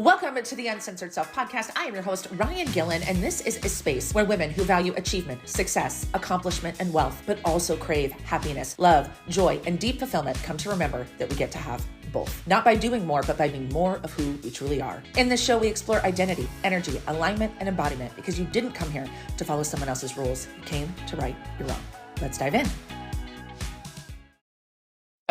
Welcome to the Uncensored Self Podcast. I am your host, Ryan Gillen, and this is a space where women who value achievement, success, accomplishment, and wealth, but also crave happiness, love, joy, and deep fulfillment come to remember that we get to have both. Not by doing more, but by being more of who we truly are. In this show, we explore identity, energy, alignment, and embodiment because you didn't come here to follow someone else's rules. You came to right your own. Let's dive in.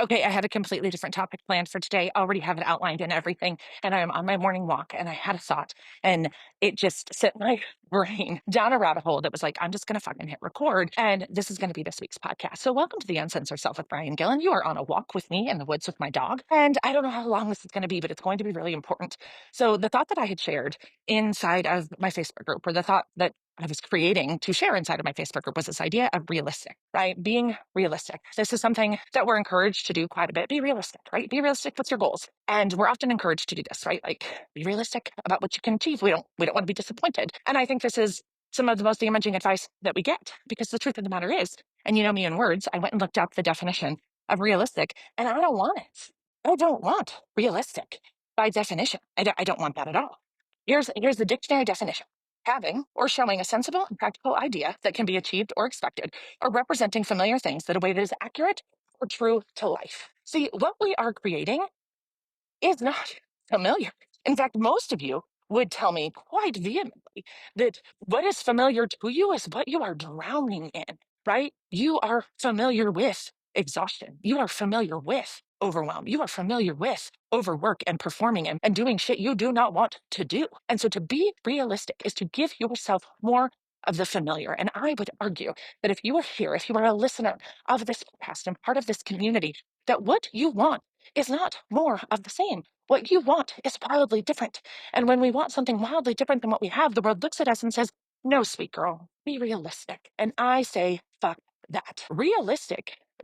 Okay, I had a completely different topic planned for today. I already have it outlined and everything. And I am on my morning walk and I had a thought and it just sent my brain down a rabbit hole that was like, I'm just going to fucking hit record. And this is going to be this week's podcast. So welcome to the Uncensored Self with Brian Gillen. You are on a walk with me in the woods with my dog. And I don't know how long this is going to be, but it's going to be really important. So the thought that I had shared inside of my Facebook group, or the thought that I was creating to share inside of my Facebook group, was this idea of realistic, right? Being realistic. This is something that we're encouraged to do quite a bit. Be realistic, right? Be realistic with your goals. And we're often encouraged to do this, right? Like be realistic about what you can achieve. We don't want to be disappointed. And I think this is some of the most damaging advice that we get, because the truth of the matter is, and you know me in words, I went and looked up the definition of realistic and I don't want it. I don't want realistic by definition. I don't want that at all. Here's the dictionary definition: having or showing a sensible and practical idea that can be achieved or expected, or representing familiar things in a way that is accurate or true to life. See, what we are creating is not familiar. In fact, most of you would tell me quite vehemently that what is familiar to you is what you are drowning in, right? You are familiar with exhaustion. You are familiar with overwhelm. You are familiar with overwork and performing and doing shit you do not want to do. And so to be realistic is to give yourself more of the familiar. And I would argue that if you are here, if you are a listener of this podcast and part of this community, that what you want is not more of the same. What you want is wildly different. And when we want something wildly different than what we have, the world looks at us and says, no, sweet girl, be realistic. And I say, fuck that.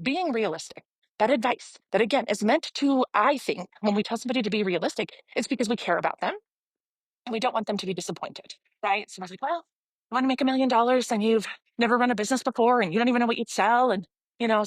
Being realistic, that advice that again is meant to, I think, when we tell somebody to be realistic, it's because we care about them and we don't want them to be disappointed, right? So I was like, well, you want to make $1 million and you've never run a business before and you don't even know what you'd sell. And,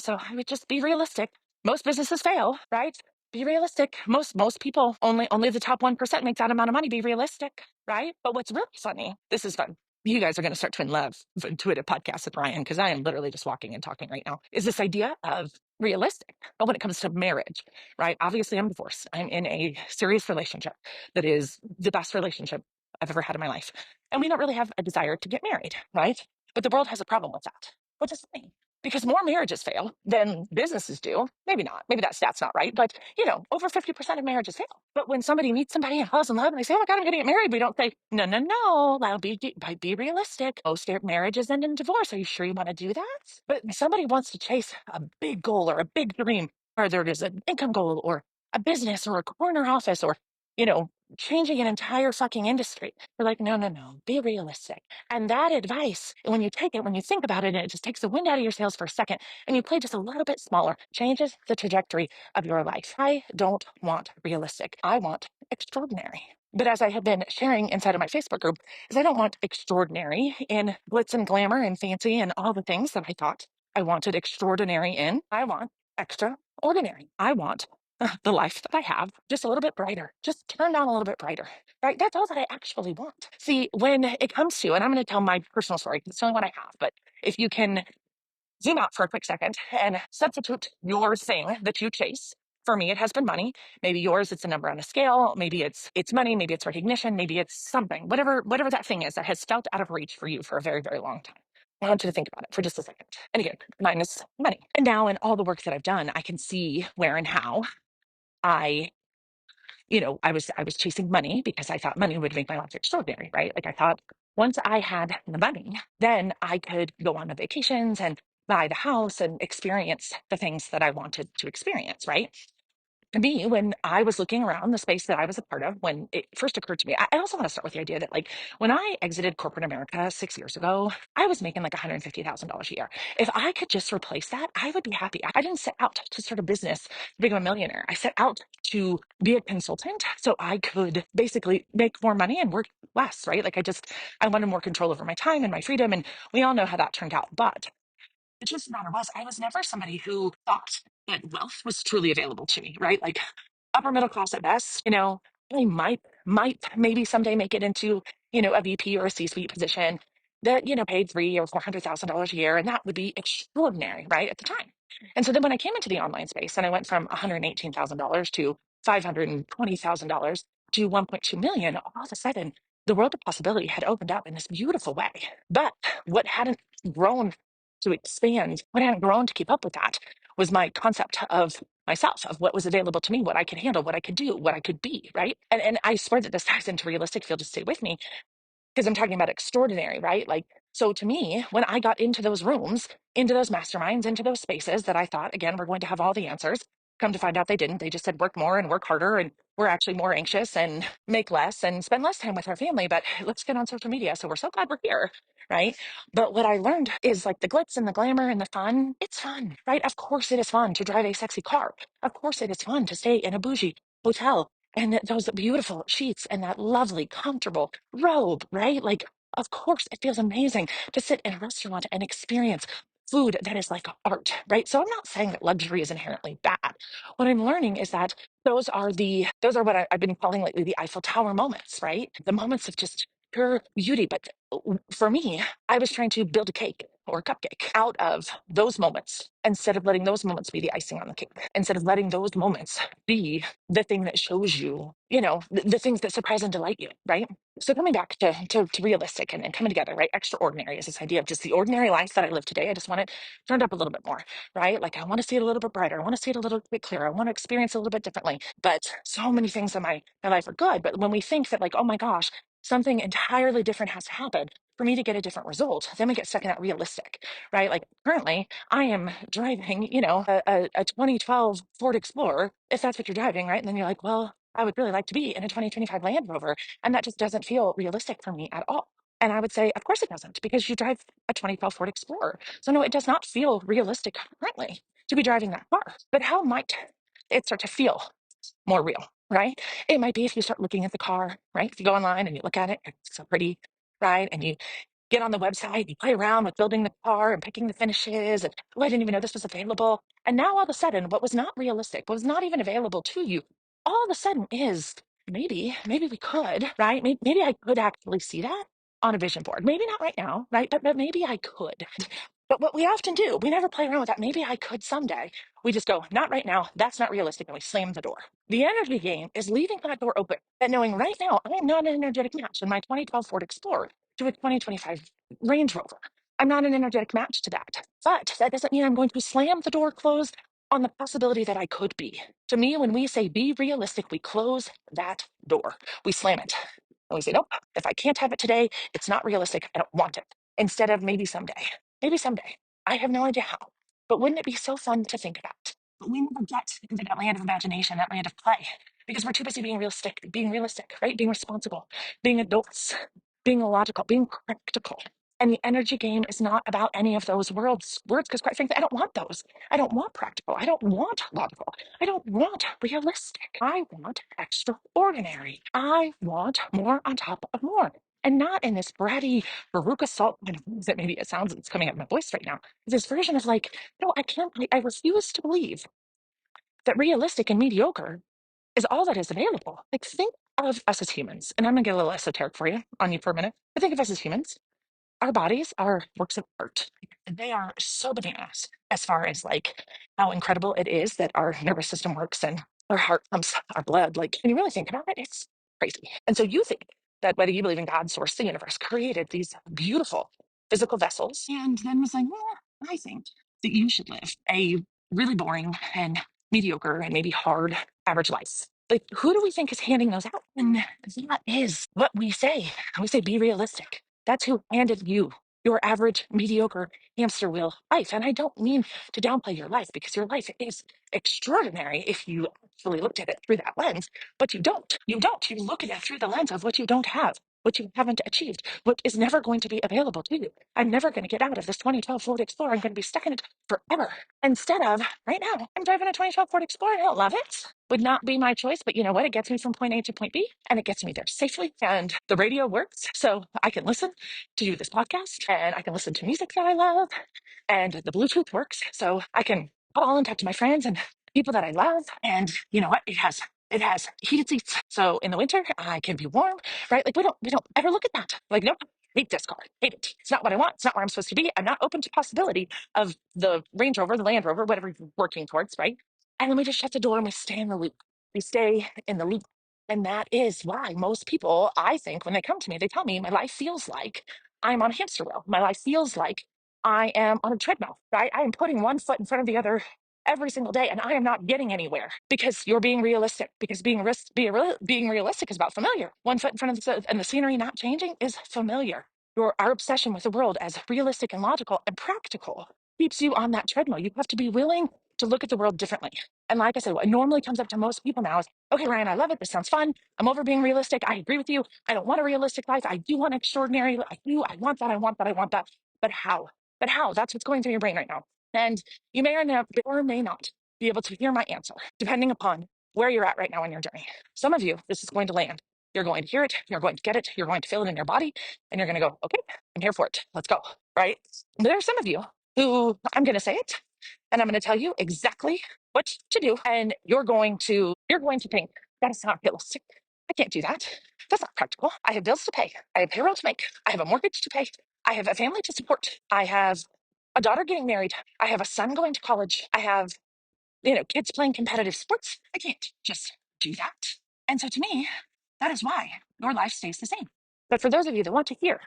so I would just be realistic. Most businesses fail, right? Be realistic. Most people, only the top 1% make that amount of money. Be realistic, right? But what's really funny, this is fun. You guys are going to start to love intuitive podcasts with Ryan, because I am literally just walking and talking right now, is this idea of realistic. But when it comes to marriage, right? Obviously, I'm divorced. I'm in a serious relationship that is the best relationship I've ever had in my life. And we don't really have a desire to get married, right? But the world has a problem with that, which is funny, because more marriages fail than businesses do. Maybe not. Maybe that stat's not right. But, over 50% of marriages fail. But when somebody meets somebody and falls in love and they say, oh my God, I'm going to get married, we don't say, no, be realistic. Most marriages end in divorce. Are you sure you want to do that? But somebody wants to chase a big goal or a big dream, or there is an income goal or a business or a corner office or, changing an entire fucking industry. They're like, no, be realistic. And that advice, when you take it, when you think about it, and it just takes the wind out of your sails for a second, and you play just a little bit smaller, changes the trajectory of your life. I don't want realistic. I want extraordinary. But as I have been sharing inside of my Facebook group, is I don't want extraordinary in glitz and glamour and fancy and all the things that I thought I wanted extraordinary in. I want extraordinary. I want the life that I have just a little bit brighter, just turned on a little bit brighter, right? That's all that I actually want. See, when it comes to, and I'm going to tell my personal story because it's the only one I have, but if you can zoom out for a quick second and substitute your thing that you chase. For me, it has been money. Maybe yours, it's a number on a scale. Maybe it's money. Maybe it's recognition. Maybe it's something, whatever that thing is that has felt out of reach for you for a very, very long time. I want you to think about it for just a second. And again, mine is money. And now in all the work that I've done, I can see where and how I I was chasing money because I thought money would make my life extraordinary, right? Like I thought once I had the money, then I could go on the vacations and buy the house and experience the things that I wanted to experience, right? Me, when I was looking around the space that I was a part of, when it first occurred to me, I also want to start with the idea that, like, when I exited corporate America 6 years ago, I was making like $150,000 a year. If I could just replace that, I would be happy. I didn't set out to start a business to become a millionaire. I set out to be a consultant so I could basically make more money and work less, right? Like, I wanted more control over my time and my freedom. And we all know how that turned out. But the truth of the matter was, I was never somebody who thought that wealth was truly available to me, right? Like upper middle class at best, I might maybe someday make it into, a VP or a C-suite position that, paid $300,000 or $400,000 a year. And that would be extraordinary, right? At the time. And so then when I came into the online space and I went from $118,000 to $520,000 to 1.2 million, all of a sudden the world of possibility had opened up in this beautiful way. But what hadn't grown to expand, what hadn't grown to keep up with that was my concept of myself, of what was available to me, what I could handle, what I could do, what I could be, right? And I swear that this ties into realistic. If you'll just stay with me, because I'm talking about extraordinary, right? Like, so to me, when I got into those rooms, into those masterminds, into those spaces that I thought, again, we're going to have all the answers, come to find out they didn't. They just said work more and work harder, and we're actually more anxious and make less and spend less time with our family. But let's get on social media. So we're so glad we're here, right? But what I learned is like the glitz and the glamour and the fun, it's fun, right? Of course it is fun to drive a sexy car. Of course it is fun to stay in a bougie hotel and those beautiful sheets and that lovely, comfortable robe, right? Like, of course, it feels amazing to sit in a restaurant and experience food that is like art, right? So I'm not saying that luxury is inherently bad. What I'm learning is that those are what I've been calling lately the Eiffel Tower moments, right? The moments of just pure beauty. But for me, I was trying to build a cake or a cupcake out of those moments instead of letting those moments be the icing on the cake, instead of letting those moments be the thing that shows you, the things that surprise and delight you, right? So coming back to realistic and coming together, right? Extraordinary is this idea of just the ordinary life that I live today. I just want it turned up a little bit more, right? Like I want to see it a little bit brighter. I want to see it a little bit clearer. I want to experience it a little bit differently. But so many things in my life are good. But when we think that like, oh my gosh, something entirely different has to happen for me to get a different result, then we get stuck in that realistic, right? Like currently I am driving, a 2012 Ford Explorer, if that's what you're driving, right? And then you're like, well, I would really like to be in a 2025 Land Rover. And that just doesn't feel realistic for me at all. And I would say, of course it doesn't, because you drive a 2012 Ford Explorer. So no, it does not feel realistic currently to be driving that car. But how might it start to feel more real, right? It might be if you start looking at the car, right? If you go online and you look at it, it's so pretty, right? And you get on the website, you play around with building the car and picking the finishes, and oh, I didn't even know this was available. And now all of a sudden, what was not realistic, what was not even available to you, all of a sudden is maybe we could, right? Maybe I could actually see that on a vision board. Maybe not right now, right? But maybe I could. But what we often do, we never play around with that. Maybe I could someday. We just go, not right now. That's not realistic. And we slam the door. The energy game is leaving that door open and knowing right now I am not an energetic match in my 2012 Ford Explorer to a 2025 Range Rover. I'm not an energetic match to that. But that doesn't mean I'm going to slam the door closed on the possibility that I could be. To me, when we say be realistic, we close that door. We slam it. And we say, nope, if I can't have it today, it's not realistic. I don't want it. Instead of maybe someday. Maybe someday. I have no idea how. But wouldn't it be so fun to think about? But we never get into that land of imagination, that land of play, because we're too busy being realistic, right? Being responsible, being adults, being logical, being practical. And the energy game is not about any of those words, because quite frankly, I don't want those. I don't want practical. I don't want logical. I don't want realistic. I want extraordinary. I want more on top of more. And not in this bratty Veruca Salt kind of that maybe it sounds it's coming out of my voice right now. This version of like, no, I can't, I refuse to believe that realistic and mediocre is all that is available. Like, think of us as humans, and I'm gonna get a little esoteric for you on you for a minute. But think of us as humans. Our bodies are works of art. They are so bananas as far as like how incredible it is that our nervous system works and our heart pumps our blood. Like, when you really think about it, it's crazy. And so you think that whether you believe in God, source, the universe, created these beautiful physical vessels, and then was like, well, I think that you should live a really boring and mediocre and maybe hard average life. Like, who do we think is handing those out? And that is what we say. We say, be realistic. That's who handed you your average, mediocre hamster wheel life. And I don't mean to downplay your life, because your life is extraordinary if you actually looked at it through that lens. But you don't. You don't. You look at it through the lens of what you don't have, what you haven't achieved, what is never going to be available to you. I'm never going to get out of this 2012 Ford Explorer. I'm going to be stuck in it forever. Instead of right now, I'm driving a 2012 Ford Explorer. I don't love it. Would not be my choice, but you know what? It gets me from point A to point B, and it gets me there safely. And the radio works, so I can listen to do this podcast, and I can listen to music that I love, and the Bluetooth works, so I can call and talk to my friends and people that I love. And you know what? It has It has heated seats. So in the winter, I can be warm, right? Like we don't ever look at that. Like, nope, hate this car. Hate it. It's not what I want. It's not where I'm supposed to be. I'm not open to possibility of the Range Rover, the Land Rover, whatever you're working towards, right? And then we just shut the door and we stay in the loop. We stay in the loop. And that is why most people, I think, when they come to me, they tell me my life feels like I'm on a hamster wheel. My life feels like I am on a treadmill, right? I am putting one foot in front of the other every single day, and I am not getting anywhere because you're being realistic. Because being realistic is about familiar. One foot in front of and the scenery not changing is familiar. Our obsession with the world as realistic and logical and practical keeps you on that treadmill. You have to be willing to look at the world differently. And like I said, what normally comes up to most people now is, okay, Ryan, I love it. This sounds fun. I'm over being realistic. I agree with you. I don't want a realistic life. I do want extraordinary. I do. I want that. I want that. I want that. But how? But how? That's what's going through your brain right now. And you may or may not be able to hear my answer, depending upon where you're at right now in your journey. Some of you, this is going to land. You're going to hear it. You're going to get it. You're going to feel it in your body. And you're going to go, okay, I'm here for it. Let's go. Right? And there are some of you who I'm going to say it, and I'm going to tell you exactly what to do. And you're going to think that is not realistic. I can't do that. That's not practical. I have bills to pay. I have payroll to make. I have a mortgage to pay. I have a family to support. I have a daughter getting married. I have a son going to college. I have, kids playing competitive sports. I can't just do that. And so to me, that is why your life stays the same. But for those of you that want to hear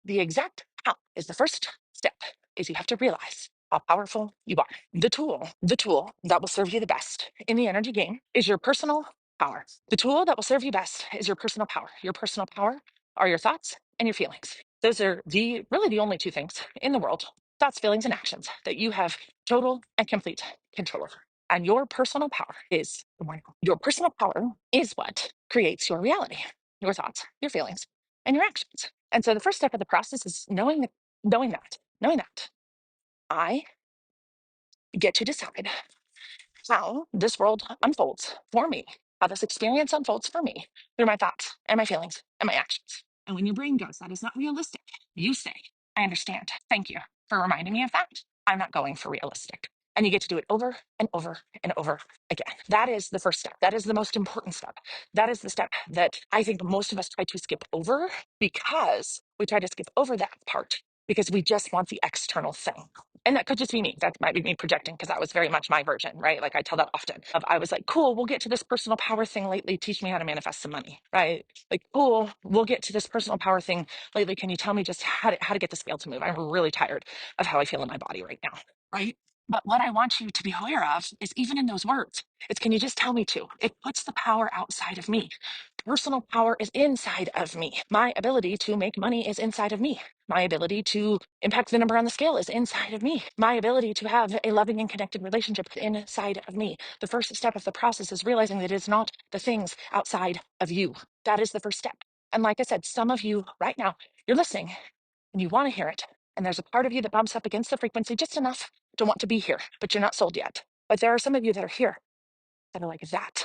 the exact how is the first step is you have to realize how powerful you are. The tool that will serve you the best in the energy game is your personal power. The tool that will serve you best is your personal power. Your personal power are your thoughts and your feelings. Those are really the only two things in the world, thoughts, feelings, and actions, that you have total and complete control over. And your personal power is what creates your reality, your thoughts, your feelings, and your actions. And so the first step of the process is knowing that I get to decide how this world unfolds for me, how this experience unfolds for me through my thoughts and my feelings and my actions. And when your brain goes, that is not realistic, you say, I understand. Thank you for reminding me of that. I'm not going for realistic. And you get to do it over and over and over again. That is the first step. That is the most important step. That is the step that I think most of us try to skip over, because we try to skip over that part because we just want the external thing. And that could just be me. That might be me projecting, because that was very much my version, right? Like I tell that often. I was like, cool, we'll get to this personal power thing lately. Teach me how to manifest some money, right? Like, cool, we'll get to this personal power thing lately. Can you tell me just how to get the scale to move? I'm really tired of how I feel in my body right now, right? But what I want you to be aware of is, even in those words, it's, can you just tell me to? It puts the power outside of me. Personal power is inside of me. My ability to make money is inside of me. My ability to impact the number on the scale is inside of me. My ability to have a loving and connected relationship is inside of me. The first step of the process is realizing that it is not the things outside of you. That is the first step. And like I said, some of you right now, you're listening and you want to hear it. And there's a part of you that bumps up against the frequency just enough to want to be here, but you're not sold yet. But there are some of you that are here that are like, that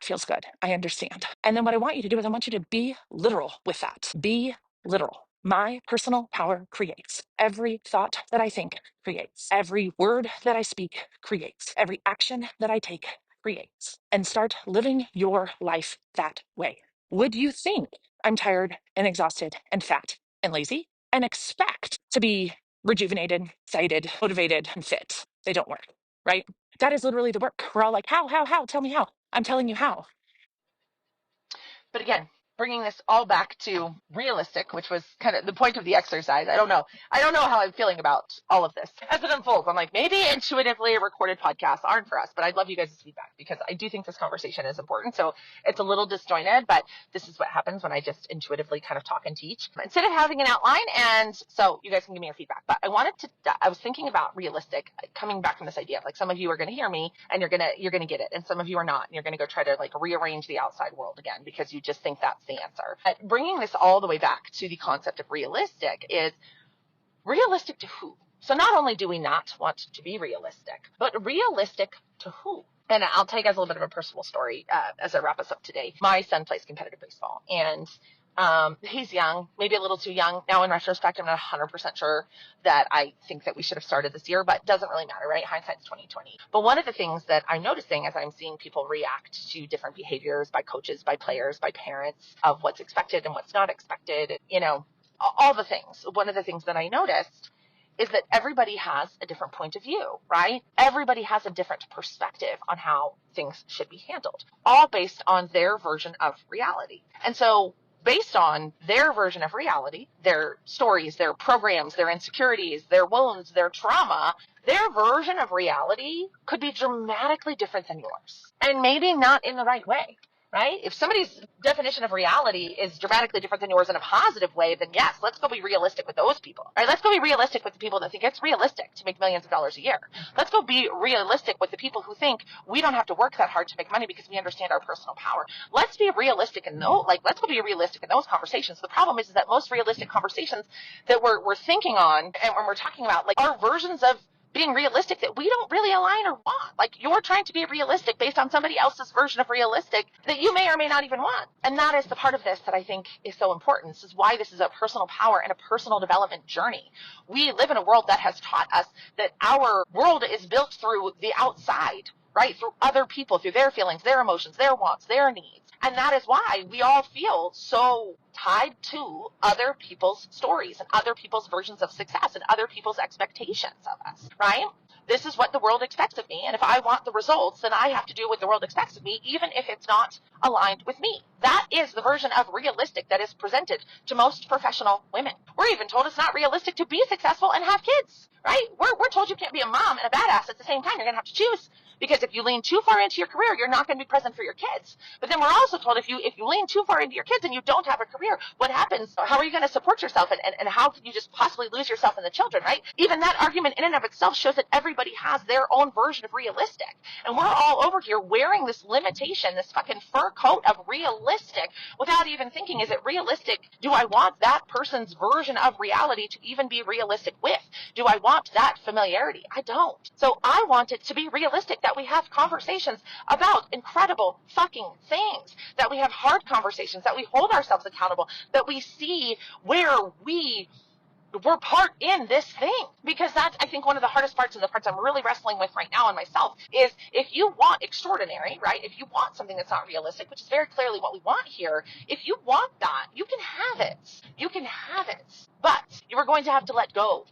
feels good. I understand. And then what I want you to do is I want you to be literal with that. Be literal. My personal power creates. Every thought that I think creates. Every word that I speak creates. Every action that I take creates. And start living your life that way. Would you think I'm tired and exhausted and fat and lazy and expect to be rejuvenated, excited, motivated, and fit? They don't work, right? That is literally the work. We're all like, how? Tell me how. I'm telling you how. But again, bringing this all back to realistic, which was kind of the point of the exercise. I don't know. I don't know how I'm feeling about all of this as it unfolds. I'm like, maybe intuitively recorded podcasts aren't for us, but I'd love you guys' feedback, because I do think this conversation is important. So it's a little disjointed, but this is what happens when I just intuitively kind of talk and teach instead of having an outline. And so you guys can give me your feedback. But I was thinking about realistic, coming back from this idea of, like, some of you are going to hear me and you're going to get it. And some of you are not, and you're going to go try to, like, rearrange the outside world again, because you just think that's the answer. But bringing this all the way back to the concept of realistic is, realistic to who? So not only do we not want to be realistic, but realistic to who? And I'll tell you guys a little bit of a personal story as I wrap us up today. My son plays competitive baseball, and He's young, maybe a little too young. Now, in retrospect, I'm not 100% sure that I think that we should have started this year, but it doesn't really matter, right? Hindsight's 2020. But one of the things that I'm noticing as I'm seeing people react to different behaviors by coaches, by players, by parents, of what's expected and what's not expected, all the things. One of the things that I noticed is that everybody has a different point of view, right? Everybody has a different perspective on how things should be handled, all based on their version of reality. And so based on their version of reality, their stories, their programs, their insecurities, their wounds, their trauma, their version of reality could be dramatically different than yours. And maybe not in the right way, right? If somebody's definition of reality is dramatically different than yours in a positive way, then yes, let's go be realistic with those people, right? Let's go be realistic with the people that think it's realistic to make millions of dollars a year. Let's go be realistic with the people who think we don't have to work that hard to make money because we understand our personal power. Let's be realistic in those, let's go be realistic in those conversations. The problem is that most realistic conversations that we're thinking on and when we're talking about are versions of being realistic that we don't really align or want. You're trying to be realistic based on somebody else's version of realistic that you may or may not even want. And that is the part of this that I think is so important. This is why this is a personal power and a personal development journey. We live in a world that has taught us that our world is built through the outside, right? Through other people, through their feelings, their emotions, their wants, their needs. And that is why we all feel so tied to other people's stories and other people's versions of success and other people's expectations of us, right? This is what the world expects of me. And if I want the results, then I have to do what the world expects of me, even if it's not aligned with me. That is the version of realistic that is presented to most professional women. We're even told it's not realistic to be successful and have kids, right? We're told you can't be a mom and a badass at the same time. You're going to have to choose. Because if you lean too far into your career, you're not going to be present for your kids. But then we're also told if you lean too far into your kids and you don't have a career, what happens? How are you going to support yourself? And how can you just possibly lose yourself in the children, right? Even that argument in and of itself shows that everybody has their own version of realistic. And we're all over here wearing this limitation, this fucking fur coat of realistic without even thinking, is it realistic? Do I want that person's version of reality to even be realistic with? Do I want that familiarity? I don't. So I want it to be realistic that we have conversations about incredible fucking things, that we have hard conversations, that we hold ourselves accountable, that we see where we're part in this thing. Because that's, I think, one of the hardest parts and the parts I'm really wrestling with right now in myself is if you want extraordinary, right? If you want something that's not realistic, which is very clearly what we want here, if you want that, you can have it. You can have it. But you are going to have to let go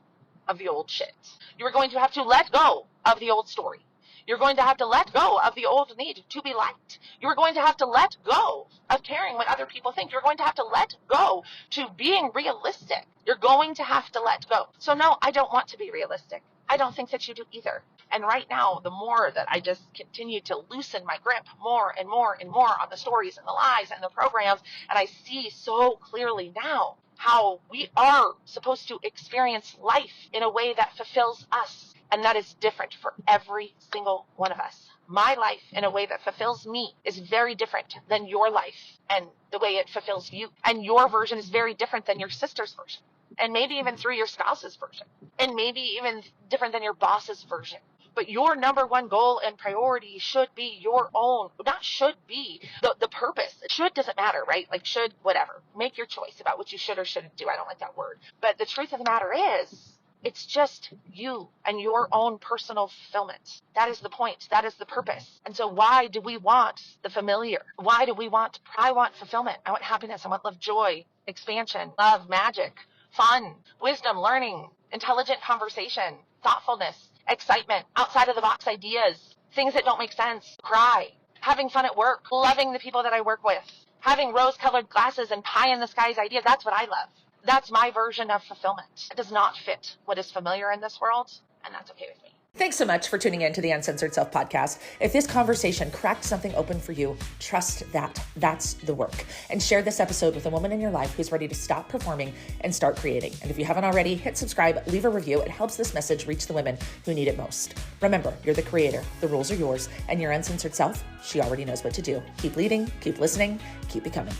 of the old shit. You are going to have to let go of the old story. You're going to have to let go of the old need to be liked. You're going to have to let go of caring what other people think. You're going to have to let go to being realistic. You're going to have to let go. So no, I don't want to be realistic. I don't think that you do either. And right now, the more that I just continue to loosen my grip more and more and more on the stories and the lies and the programs, and I see so clearly now how we are supposed to experience life in a way that fulfills us. And that is different for every single one of us. My life in a way that fulfills me is very different than your life and the way it fulfills you. And your version is very different than your sister's version. And maybe even through your spouse's version. And maybe even different than your boss's version. But your number one goal and priority should be your own, not should be, the purpose. Should doesn't matter, right? Should, whatever. Make your choice about what you should or shouldn't do. I don't like that word. But the truth of the matter is, it's just you and your own personal fulfillment. That is the point. That is the purpose. And so why do we want the familiar? Why do we want, I want fulfillment. I want happiness. I want love, joy, expansion, love, magic, fun, wisdom, learning, intelligent conversation, thoughtfulness, excitement, outside of the box ideas, things that don't make sense, cry, having fun at work, loving the people that I work with, having rose-colored glasses and pie in the skies ideas. That's what I love. That's my version of fulfillment. It does not fit what is familiar in this world, and that's okay with me. Thanks so much for tuning in to the Uncensored Self Podcast. If this conversation cracked something open for you, trust that that's the work. And share this episode with a woman in your life who's ready to stop performing and start creating. And if you haven't already, hit subscribe, leave a review. It helps this message reach the women who need it most. Remember, you're the creator. The rules are yours. And your uncensored self, she already knows what to do. Keep leading, keep listening, keep becoming.